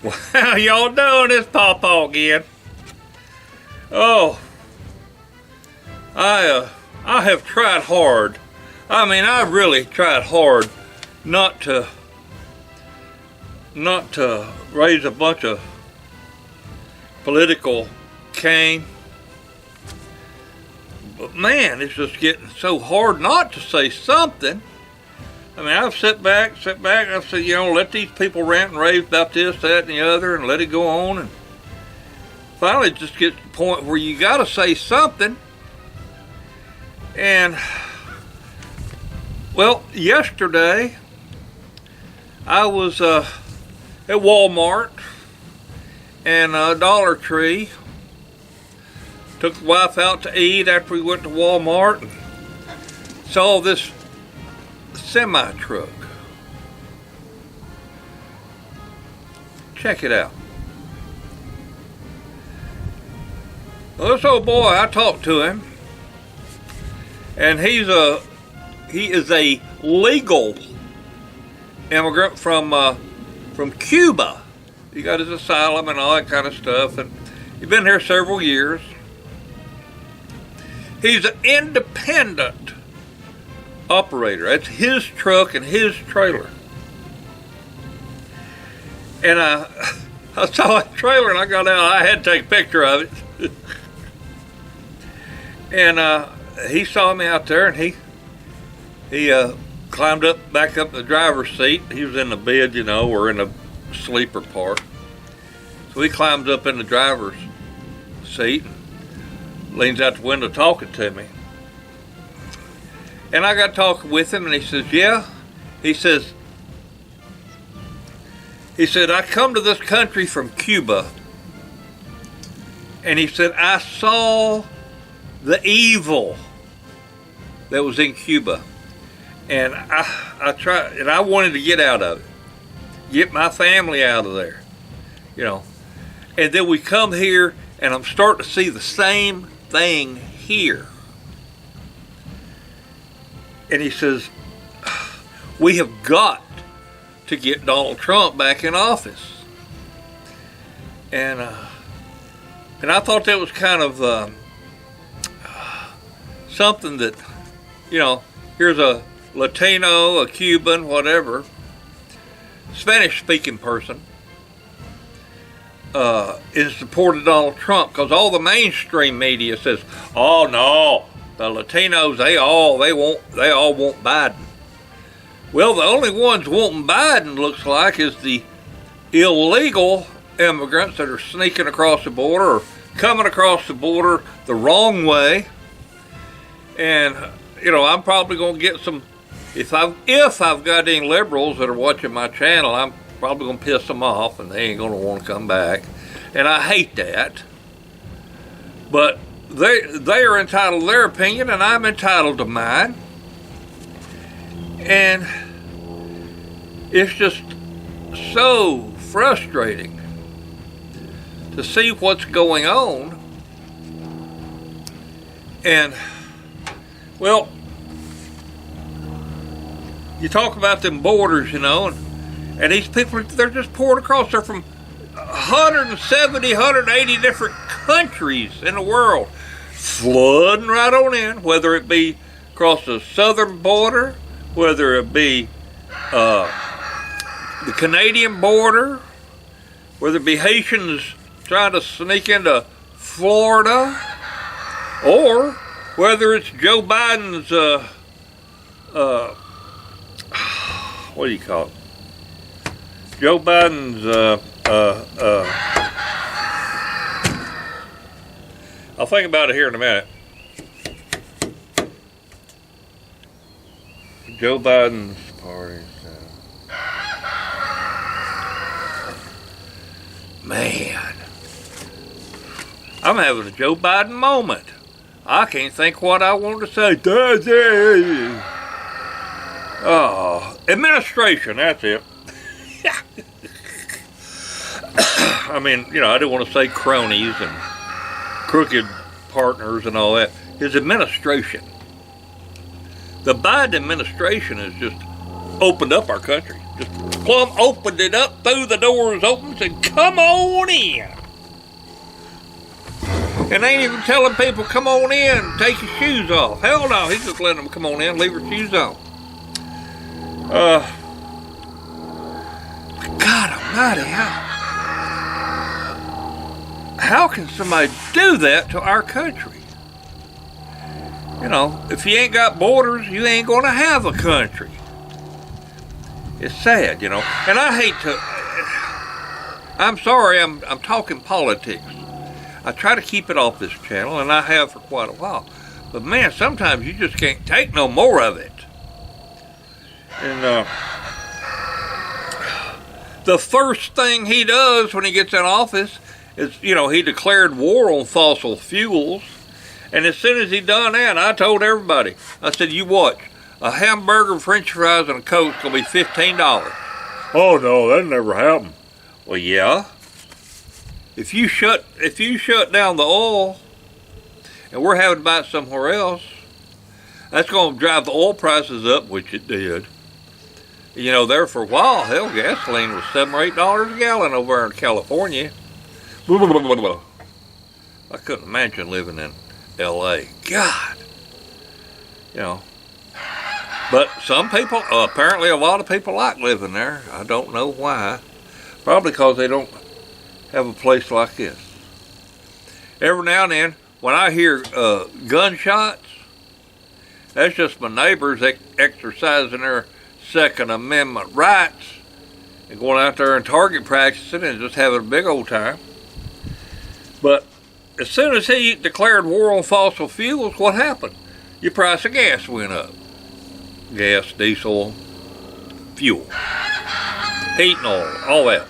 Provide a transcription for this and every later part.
How y'all doing? It's Pawpaw again. Oh, I have tried hard. I mean, I've really tried hard not to raise a bunch of political cane. But man, it's just getting so hard not to say something. I mean, I've sat back, and I've said, let these people rant and rave about this, that, and the other, and let it go on. And finally, it just gets to the point where you got to say something. And, well, yesterday, I was at Walmart and Dollar Tree. Took the wife out to eat after we went to Walmart and saw this semi-truck. Check it out. Well, this old boy, I talked to him, and he is a legal immigrant from Cuba. He got his asylum and all that kind of stuff, and he's been here several years. He's an independent operator. That's his truck and his trailer. And I saw that trailer and I got out. I had to take a picture of it. And he saw me out there, and he climbed back up the driver's seat. He was in the bed, or in the sleeper part. So he climbs up in the driver's seat and leans out the window talking to me. And I got talking with him, and he says, yeah. He said, I come to this country from Cuba. And he said, I saw the evil that was in Cuba. And I tried, and I wanted to get out of it. Get my family out of there. And then we come here, and I'm starting to see the same thing here. And he says, we have got to get Donald Trump back in office. And I thought that was kind of something that, here's a Latino, a Cuban, whatever, Spanish-speaking person in support of Donald Trump, because all the mainstream media says, oh no, the Latinos, they all want Biden. Well, the only ones wanting Biden, looks like, is the illegal immigrants that are sneaking across the border or coming across the border the wrong way. And, I'm probably going to get some, if I've got any liberals that are watching my channel, I'm probably going to piss them off, and they ain't going to want to come back. And I hate that. But they are entitled to their opinion, and I'm entitled to mine. And it's just so frustrating to see what's going on. And, well, you talk about them borders, and these people, they're just pouring across. They're from 170, 180 different countries in the world, flooding right on in, whether it be across the southern border, whether it be the Canadian border, whether it be Haitians trying to sneak into Florida, or whether it's Joe Biden's, what do you call it? Joe Biden's, I'll think about it here in a minute. Joe Biden's party. Man, I'm having a Joe Biden moment. I can't think what I want to say. Oh, administration, that's it. I mean, I didn't want to say cronies and crooked partners and all that. His administration. The Biden administration has just opened up our country. Just plumb opened it up, threw the doors open, and said, "Come on in." And ain't even telling people, "Come on in, take your shoes off." Hell no, he's just letting them come on in, leave their shoes on. God almighty, how can somebody do that to our country? You know, if you ain't got borders, you ain't gonna have a country. It's sad, you know. And I hate to, I'm sorry, I'm talking politics. I try to keep it off this channel, and I have for quite a while. But man, sometimes you just can't take no more of it. And the first thing he does when he gets in office is, you know, he declared war on fossil fuels. And as soon as he done that, I told everybody, I said, "You watch, a hamburger, french fries, and a Coke's gonna be $15. "Oh no, that never happened." Well, yeah. If you shut down the oil, and we're having to buy it somewhere else, that's gonna drive the oil prices up, which it did. You know, there for a while, hell, gasoline was $7 or $8 a gallon over in California. I couldn't imagine living in LA. God. You know. But some people, apparently a lot of people like living there. I don't know why. Probably because they don't have a place like this. Every now and then, when I hear gunshots, that's just my neighbors exercising their Second Amendment rights and going out there and target practicing and just having a big old time. But as soon as he declared war on fossil fuels, what happened? Your price of gas went up. Gas, diesel, fuel, heating oil, all that.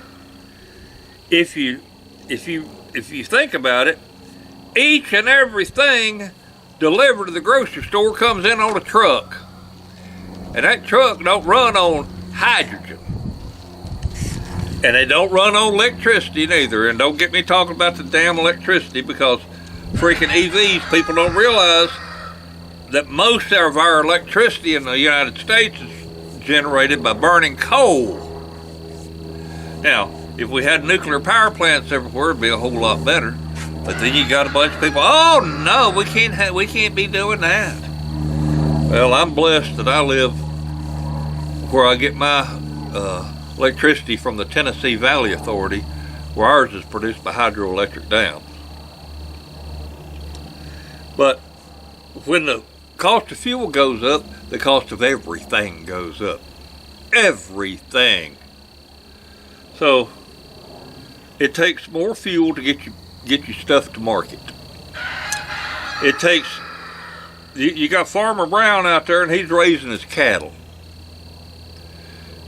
If you think about it, each and everything delivered to the grocery store comes in on a truck. And that truck don't run on hydrogen. And they don't run on electricity neither. And don't get me talking about the damn electricity, because freaking EVs, people don't realize that most of our electricity in the United States is generated by burning coal. Now, if we had nuclear power plants everywhere, it'd be a whole lot better. But then you got a bunch of people, "Oh no, we can't be doing that." Well, I'm blessed that I live where I get my electricity from the Tennessee Valley Authority, where ours is produced by hydroelectric dams. But when the cost of fuel goes up, the cost of everything goes up. Everything. So it takes more fuel to get your stuff to market. It takes, you got Farmer Brown out there, and he's raising his cattle.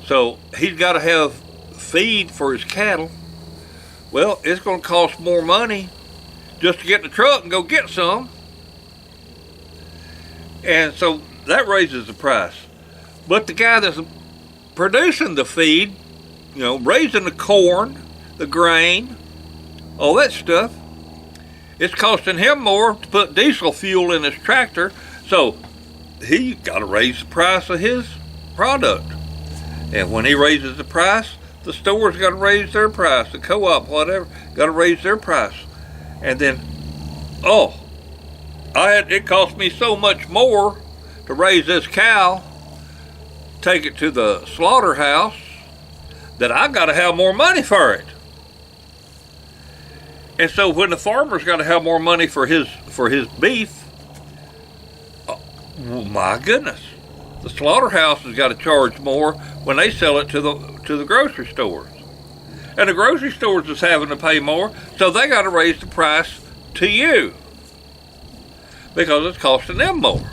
So he's got to have feed for his cattle. Well, it's going to cost more money just to get in the truck and go get some. And so that raises the price. But the guy that's producing the feed, you know, raising the corn, the grain, all that stuff, it's costing him more to put diesel fuel in his tractor. So he got to raise the price of his product. And when he raises the price, the store's got to raise their price. The co-op, whatever, got to raise their price. And then, it cost me so much more to raise this cow, take it to the slaughterhouse, that I got to have more money for it. And so when the farmer's got to have more money for his beef, oh, my goodness, the slaughterhouse has got to charge more when they sell it to the grocery stores. And the grocery stores is having to pay more, so they got to raise the price to you, because it's costing them more.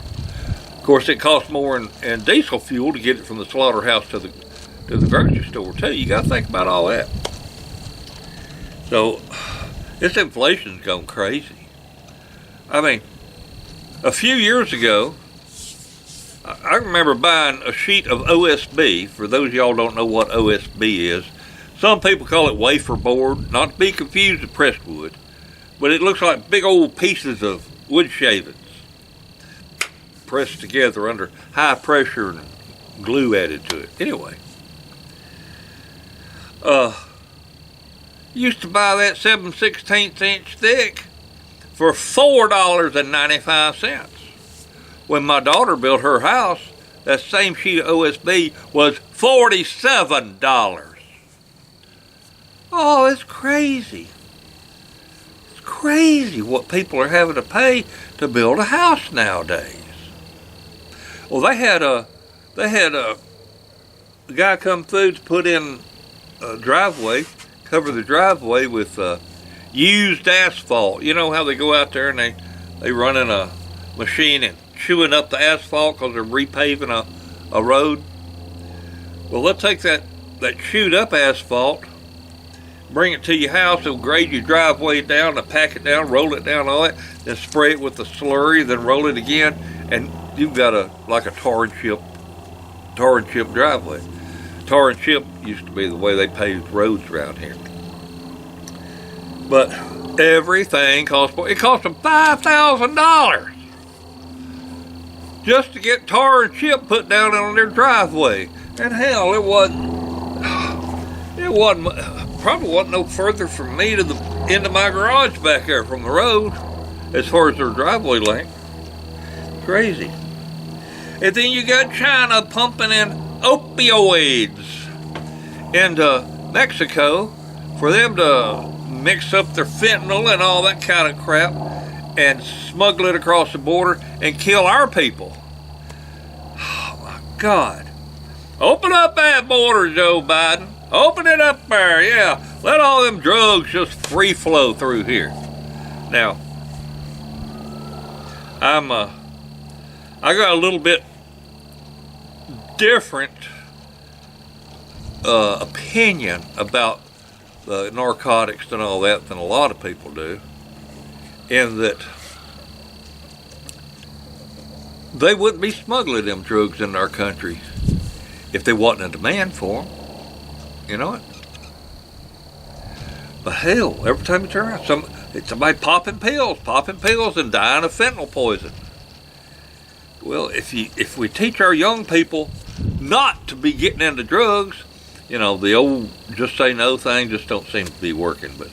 Of course, it costs more in diesel fuel to get it from the slaughterhouse to the grocery store too. You got to think about all that. So this inflation's gone crazy. I mean, a few years ago, I remember buying a sheet of OSB. For those of y'all who don't know what OSB is, some people call it wafer board, not to be confused with pressed wood, but it looks like big old pieces of wood shavings pressed together under high pressure and glue added to it. Anyway, Used to buy that 7/16 inch thick for $4.95. When my daughter built her house, that same sheet of OSB was $47. Oh, it's crazy. It's crazy what people are having to pay to build a house nowadays. Well, they had a guy come through to put in a driveway, cover the driveway with used asphalt. You know how they go out there and they run in a machine and chewing up the asphalt because they're repaving a road? Well, they'll take that chewed up asphalt, bring it to your house, they'll grade your driveway down, they'll pack it down, roll it down, all that, then spray it with the slurry, then roll it again, and you've got like a tar and chip driveway. Tar and chip used to be the way they paved roads around here. But everything cost more. It cost them $5,000 just to get tar and chip put down on their driveway. And hell, it probably wasn't no further from me to the end of my garage back there from the road as far as their driveway length. Crazy. And then you got China pumping in opioids into Mexico for them to mix up their fentanyl and all that kind of crap and smuggle it across the border and kill our people. Oh my God. Open up that border, Joe Biden. Open it up there, yeah. Let all them drugs just free flow through here. Now, I got a little bit different opinion about the narcotics and all that than a lot of people do, in that they wouldn't be smuggling them drugs in our country if there wasn't a demand for them. You know it? But hell, every time you turn around, somebody popping pills and dying of fentanyl poison. Well, if we teach our young people not to be getting into drugs, you know, the old just say no thing just don't seem to be working. But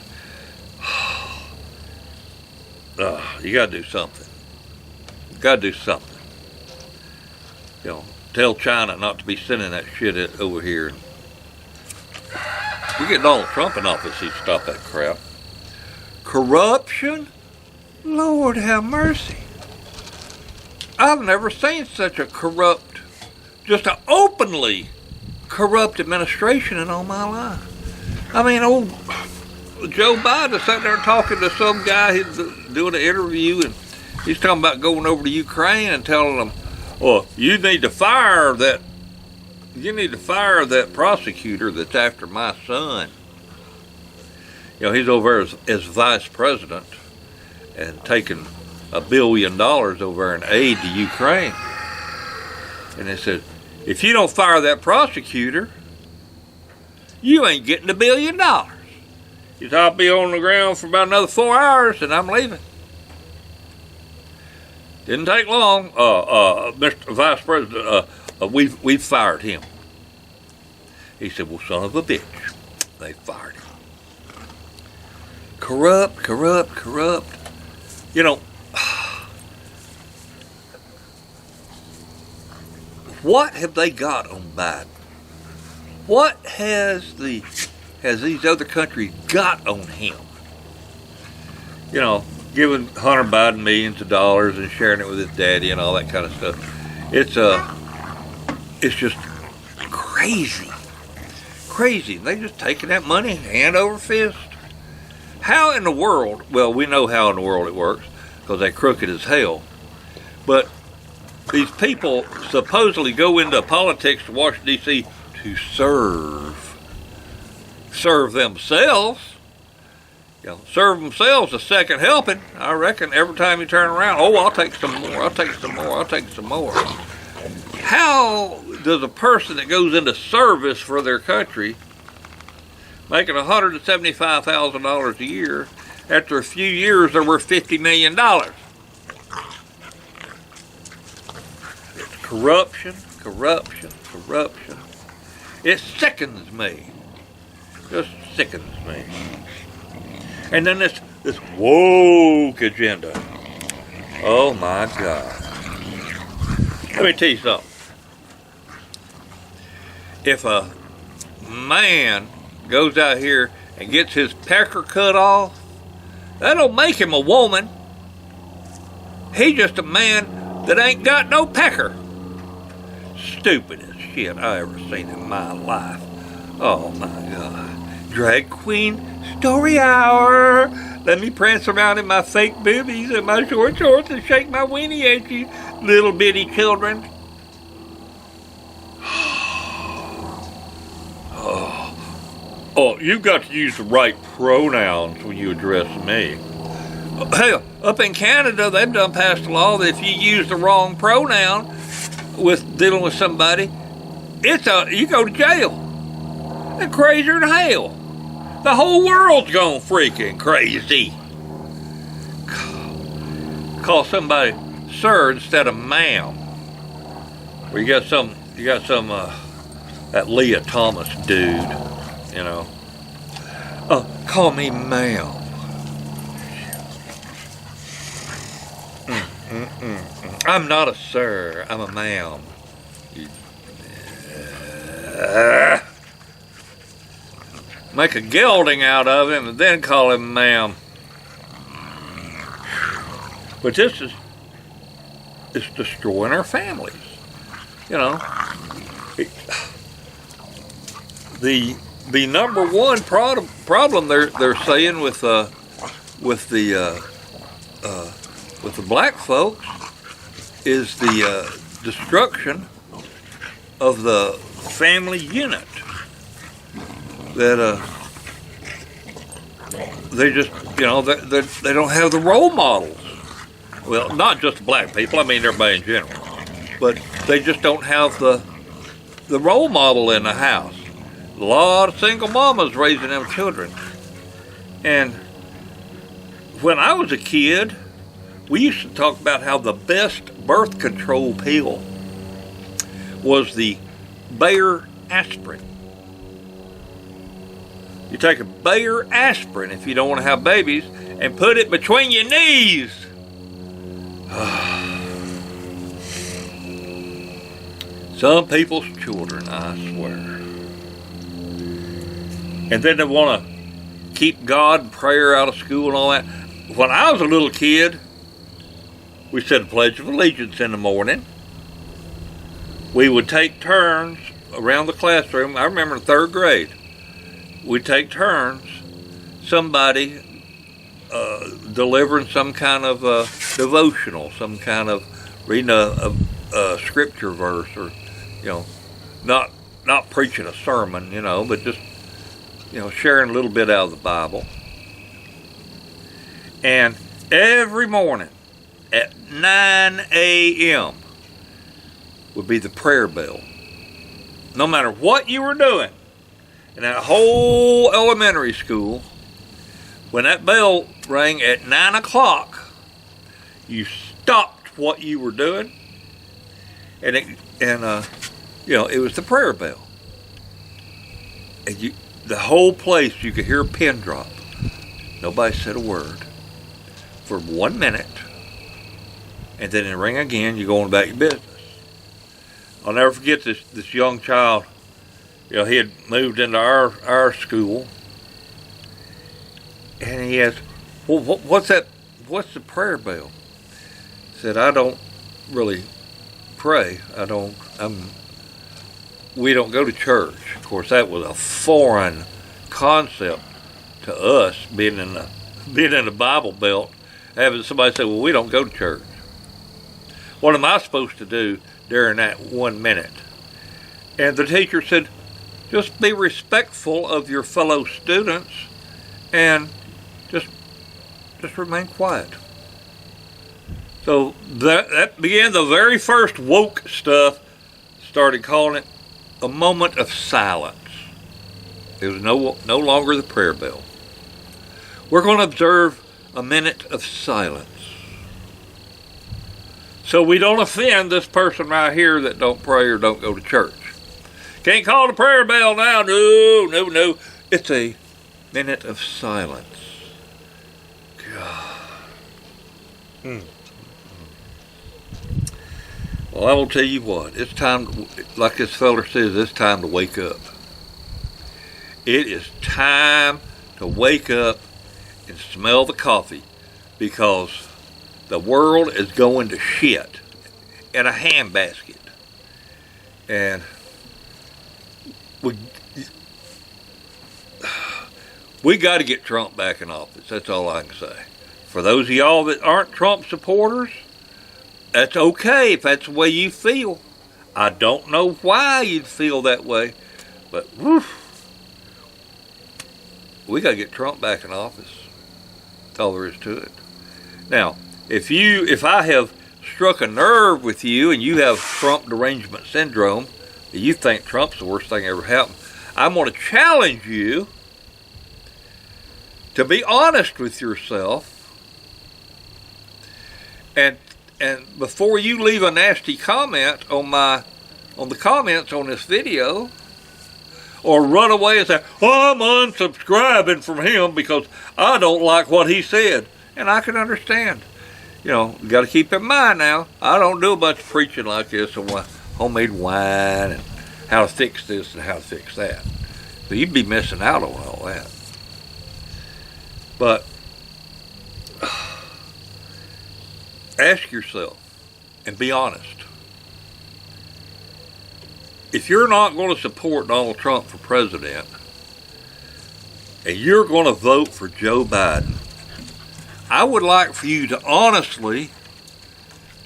you got to do something. You got to do something. You know, tell China not to be sending that shit over here. We get Donald Trump in office, he'd stop that crap. Corruption? Lord have mercy. I've never seen such a corrupt, just an openly corrupt administration in all my life. I mean, old Joe Biden sitting there talking to some guy, he's doing an interview, and he's talking about going over to Ukraine and telling them, well, you need to fire that prosecutor that's after my son. You know, he's over there as vice president and taking $1 billion over in aid to Ukraine. And they said, if you don't fire that prosecutor, you ain't getting $1 billion. He said, I'll be on the ground for about another 4 hours and I'm leaving. Didn't take long. Mr. Vice President, we've fired him. He said, well, son of a bitch, they fired him. Corrupt. You know, what have they got on Biden? What has these other countries got on him? You know, giving Hunter Biden millions of dollars and sharing it with his daddy and all that kind of stuff. It's just crazy. They just taking that money hand over fist. How in the world? Well, we know how in the world it works because they're crooked as hell. But these people supposedly go into politics to Washington, D.C. to serve themselves. You know, serve themselves a second helping. I reckon every time you turn around, I'll take some more. How does a person that goes into service for their country, making $175,000 a year, after a few years they're worth $50 million? It's corruption. It sickens me. Just sickens me. And then this woke agenda. Oh my God. Let me tell you something. If a man goes out here and gets his pecker cut off, that don't make him a woman. He's just a man that ain't got no pecker. Stupidest shit I ever seen in my life. Oh my God. Drag queen story hour. Let me prance around in my fake boobies and my short shorts and shake my weenie at you, little bitty children. Oh, you've got to use the right pronouns when you address me. Hell, up in Canada, they've done passed a law that if you use the wrong pronoun with dealing with somebody, you go to jail. It's crazier than hell. The whole world's gone freaking crazy. Call somebody sir instead of ma'am. Well, you got some that Leah Thomas dude, you know. Call me ma'am. I'm not a sir, I'm a ma'am. Make a gelding out of him and then call him ma'am. But it's destroying our families. You know, the number one problem they're saying with the black folks is the destruction of the family unit. That they just, you know, they don't have the role models. Well, not just black people, I mean everybody in general. But they just don't have the role model in the house. A lot of single mamas raising them children. And when I was a kid, we used to talk about how the best birth control pill was the Bayer aspirin. You take a Bayer aspirin if you don't want to have babies and put it between your knees. Some people's children, I swear. And then they want to keep God and prayer out of school and all that. When I was a little kid, we said the Pledge of Allegiance in the morning. We would take turns around the classroom. I remember in third grade. We'd take turns, somebody delivering some kind of devotional, some kind of reading a scripture verse, or, you know, not preaching a sermon, you know, but just, you know, sharing a little bit out of the Bible. And every morning at 9 a.m. would be the prayer bell. No matter what you were doing, in that whole elementary school, when that bell rang at 9 o'clock, you stopped what you were doing, and you know, it was the prayer bell. And the whole place, you could hear a pin drop. Nobody said a word for 1 minute, and then it rang again. You go on about your business. I'll never forget this young child. You know, he had moved into our school, and he asked, "Well, what's that? What's the prayer bell?" I said, "I don't really pray. We don't go to church." Of course, that was a foreign concept to us, being in the Bible Belt. Having somebody say, "Well, we don't go to church." What am I supposed to do during that 1 minute? And the teacher said, just be respectful of your fellow students and just remain quiet. So that began the very first woke stuff, started calling it a moment of silence. It was no longer the prayer bell. We're going to observe a minute of silence, so we don't offend this person right here that don't pray or don't go to church. Can't call the prayer bell now. No. It's a minute of silence. God. Well, I will tell you what. It's time, like this fella says, it's time to wake up. It is time to wake up and smell the coffee, because the world is going to shit in a handbasket. And we got to get Trump back in office. That's all I can say. For those of y'all that aren't Trump supporters, that's okay if that's the way you feel. I don't know why you'd feel that way, but we got to get Trump back in office. That's all there is to it. Now, if I have struck a nerve with you and you have Trump derangement syndrome, and you think Trump's the worst thing ever happened, I'm going to challenge you to be honest with yourself, and before you leave a nasty comment on the comments on this video, or run away and say, oh, I'm unsubscribing from him because I don't like what he said. And I can understand. You know, you got to keep in mind now, I don't do a bunch of preaching like this on homemade wine and how to fix this and how to fix that. So you'd be missing out on all that. But ask yourself and be honest. If you're not going to support Donald Trump for president, and you're going to vote for Joe Biden, I would like for you to honestly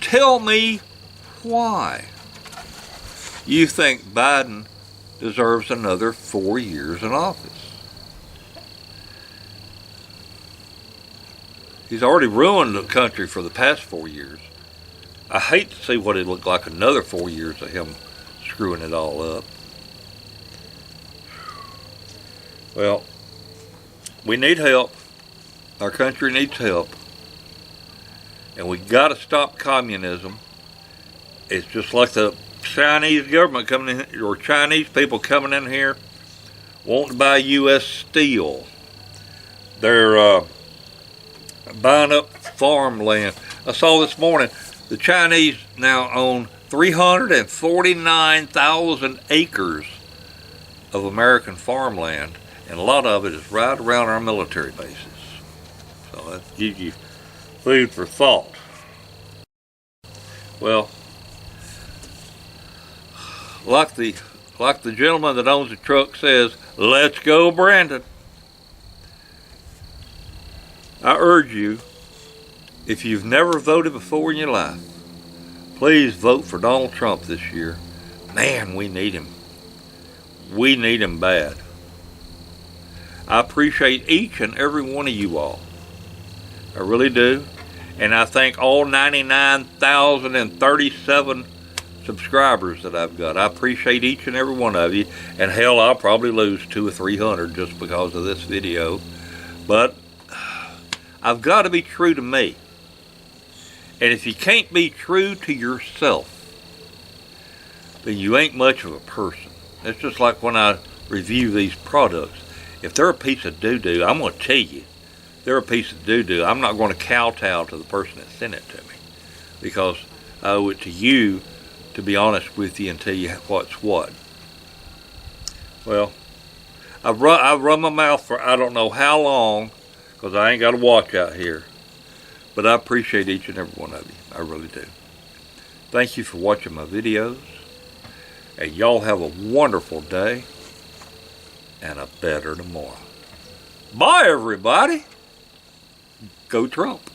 tell me why you think Biden deserves another 4 years in office. He's already ruined the country for the past 4 years. I hate to see what it looked like another 4 years of him screwing it all up. Well, we need help. Our country needs help. And we got to stop communism. It's just like the Chinese government coming in, or Chinese people coming in here wanting to buy U.S. steel. They're buying up farmland. I saw this morning the Chinese now own 349,000 acres of American farmland, and a lot of it is right around our military bases. So that gives you food for thought. Well, like the gentleman that owns the truck says, let's go, Brandon. I urge you, if you've never voted before in your life, please vote for Donald Trump this year. Man, we need him. We need him bad. I appreciate each and every one of you all. I really do. And I thank all 99,037 subscribers that I've got. I appreciate each and every one of you. And hell, I'll probably lose 200 or 300 just because of this video. But I've got to be true to me. And if you can't be true to yourself, then you ain't much of a person. It's just like when I review these products. If they're a piece of doo-doo, I'm going to tell you, they're a piece of doo-doo. I'm not going to kowtow to the person that sent it to me, because I owe it to you to be honest with you and tell you what's what. Well, I've run my mouth for I don't know how long, because I ain't got a watch out here. But I appreciate each and every one of you. I really do. Thank you for watching my videos. And y'all have a wonderful day and a better tomorrow. Bye, everybody. Go Trump.